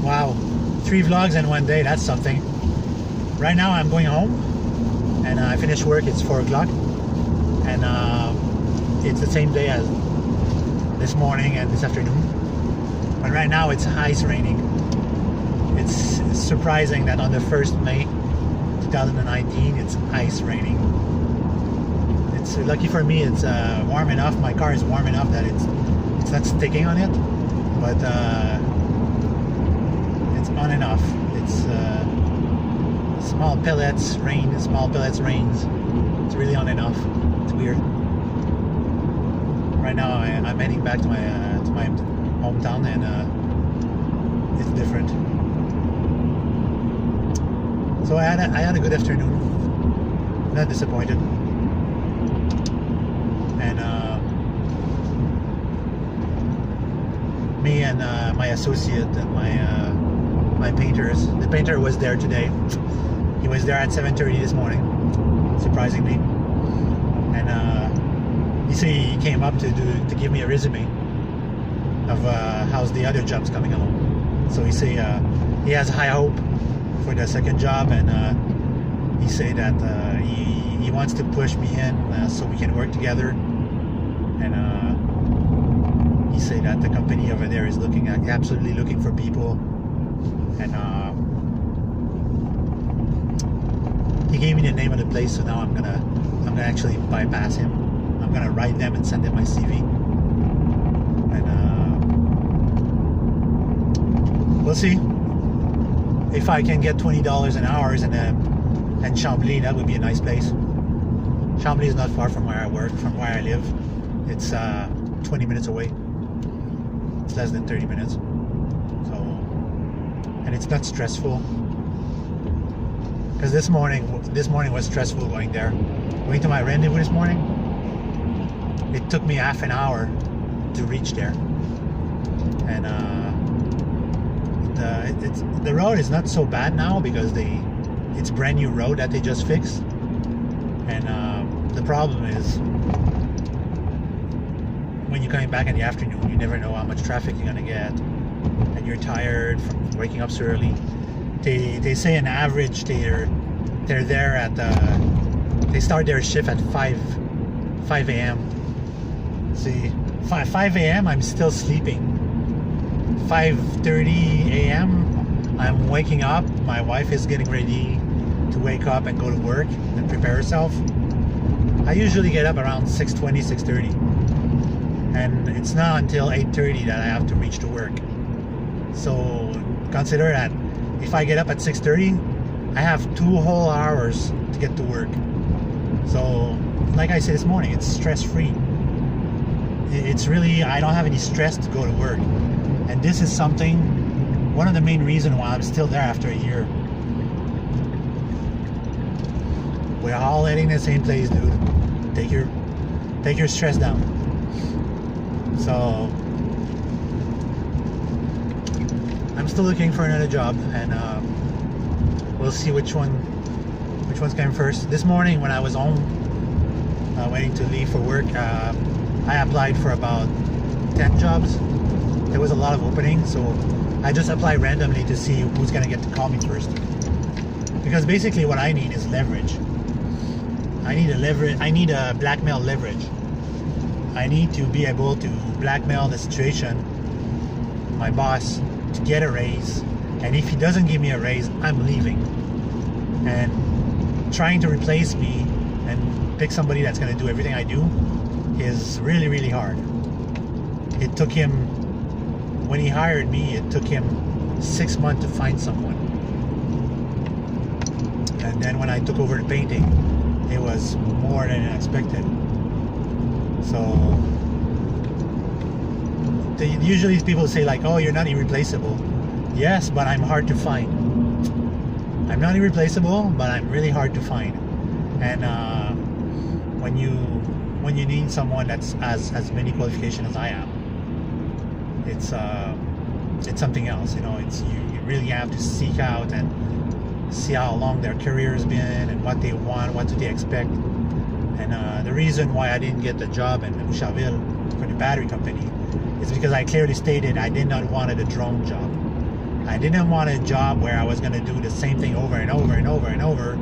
Wow, 3 vlogs in one day, that's something. Right now I'm going home, and I finished work, it's 4 o'clock, and it's the same day as this morning and this afternoon. But right now it's ice raining. It's surprising that on the 1st May 2019 it's ice raining. It's lucky for me, it's warm enough, my car is warm enough that it's not sticking on it, but it's on and off. It's small pellets rains. It's really on and off. It's weird. Right now I'm heading back to my hometown, and it's different. So I had a good afternoon. Not disappointed. And me and my associate and my painters. The painter was there today. He was there at 7:30 this morning, surprisingly. And he came up to give me a resume of how's the other jobs coming along. So he has high hope for the second job, and he said that he wants to push me in so we can work together. And he said that the company over there is absolutely looking for people. And he gave me the name of the place, so now I'm gonna actually bypass him. I'm gonna write them and send them my CV. And we'll see if I can get $20 an hour and Chambly. That would be a nice place. Chambly is not far from where I work, from where I live. It's 20 minutes away. It's less than 30 minutes. So, and it's not stressful. Because this morning was stressful going there. Going to my rendezvous this morning, it took me half an hour to reach there. And the road is not so bad now because it's brand new road that they just fixed. And the problem is when you're coming back in the afternoon, you never know how much traffic you're gonna get, and you're tired from waking up so early. They say on average they're there at they start their shift at 5 a.m. See, 5 a.m. I'm still sleeping. 5:30 a.m. I'm waking up. My wife is getting ready to wake up and go to work and prepare herself. I usually get up around 6:20, 6:30, and it's not until 8:30 that I have to reach to work. So consider that if I get up at 6:30, I have 2 whole hours to get to work. So like I said this morning, it's stress-free. It's really, I don't have any stress to go to work. And this is one of the main reasons why I'm still there after a year. We're all heading the same place, dude. Take your stress down. So I'm still looking for another job, and we'll see which one's coming first. This morning when I was home waiting to leave for work, I applied for about 10 jobs. There was a lot of openings, so I just applied randomly to see who's gonna get to call me first. Because basically what I need is leverage. I need a blackmail leverage. I need to be able to blackmail the situation, my boss, to get a raise. And if he doesn't give me a raise, I'm leaving. And trying to replace me and pick somebody that's gonna do everything I do is really, really hard. It took him, when he hired me, it took him 6 months to find someone. And then when I took over the painting, it was more than expected. So usually people say like, oh, you're not irreplaceable. Yes, but I'm hard to find. I'm not irreplaceable, but I'm really hard to find. And when you need someone that's as many qualifications as I am, it's something else. You know, you really have to seek out and see how long their career has been and what they want, what do they expect. And the reason why I didn't get the job in Boucherville for the battery company is because I clearly stated I did not want a drone job. I didn't want a job where I was going to do the same thing over and over and over and over,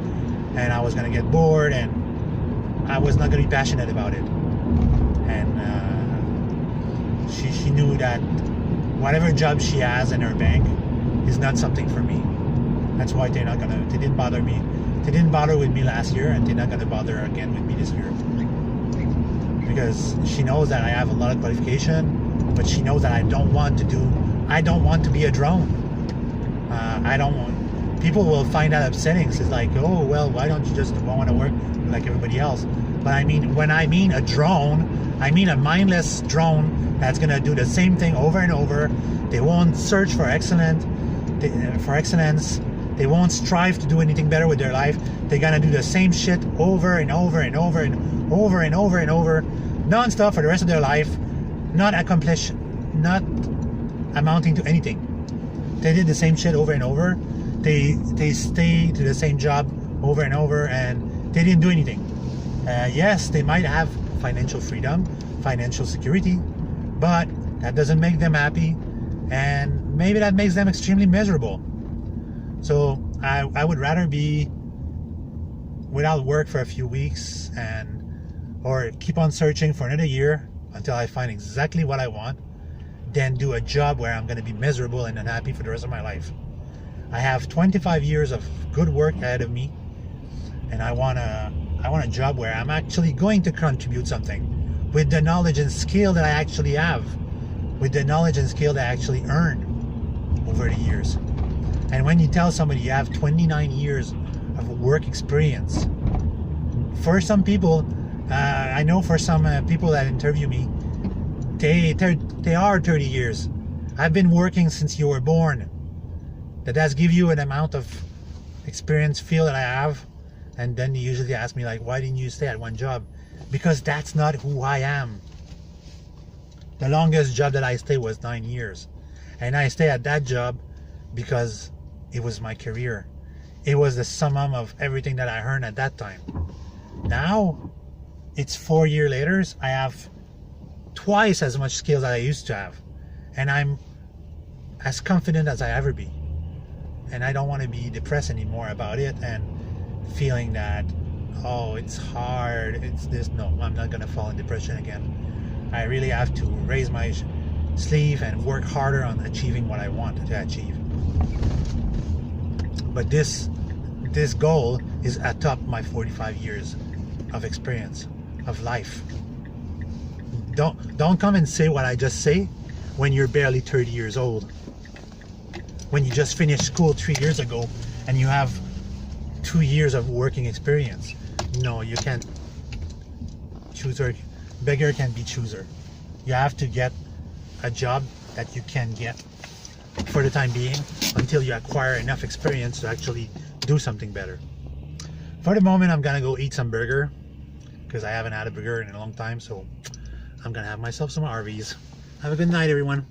and I was going to get bored, and I was not going to be passionate about it. And she knew that whatever job she has in her bank is not something for me. That's why they didn't bother me. They didn't bother with me last year, and they're not gonna bother again with me this year. Because she knows that I have a lot of qualification, but she knows that I don't want to be a drone. People will find that upsetting. It's like, oh, well, why don't you just want to work like everybody else? But I mean, when I mean a drone, I mean a mindless drone that's gonna do the same thing over and over. They won't search for excellence. They won't strive to do anything better with their life. They're gonna do the same shit over and over and over and over and over and over, non-stop for the rest of their life, not amounting to anything. They did the same shit over and over. They stay to the same job over and over, and they didn't do anything. Yes, they might have financial freedom, financial security, but that doesn't make them happy, and maybe that makes them extremely miserable. So I would rather be without work for a few weeks or keep on searching for another year until I find exactly what I want than do a job where I'm going to be miserable and unhappy for the rest of my life. I have 25 years of good work ahead of me, and I want a job where I'm actually going to contribute something with the knowledge and skill that I actually have, with the knowledge and skill that I actually earned over the years. And when you tell somebody you have 29 years of work experience, for some people, I know for some people that interview me, they are 30 years. I've been working since you were born. That does give you an amount of experience, feel that I have. And then they usually ask me, like, why didn't you stay at one job? Because that's not who I am. The longest job that I stayed was 9 years. And I stayed at that job because it was my career. It was the summum of everything that I earned at that time. Now, it's 4 years later, I have twice as much skills as I used to have. And I'm as confident as I ever be. And I don't want to be depressed anymore about it and feeling that, oh, it's hard, it's this. No, I'm not going to fall in depression again. I really have to raise my sleeve and work harder on achieving what I want to achieve. But this goal is atop my 45 years of experience, of life. Don't come and say what I just say when you're barely 30 years old. When you just finished school 3 years ago and you have 2 years of working experience. No, you can't. Beggar can be chooser. You have to get a job that you can get for the time being until you acquire enough experience to actually do something better. For the moment, I'm gonna go eat some burger because I haven't had a burger in a long time, so I'm gonna have myself some RVs. Have a good night, everyone.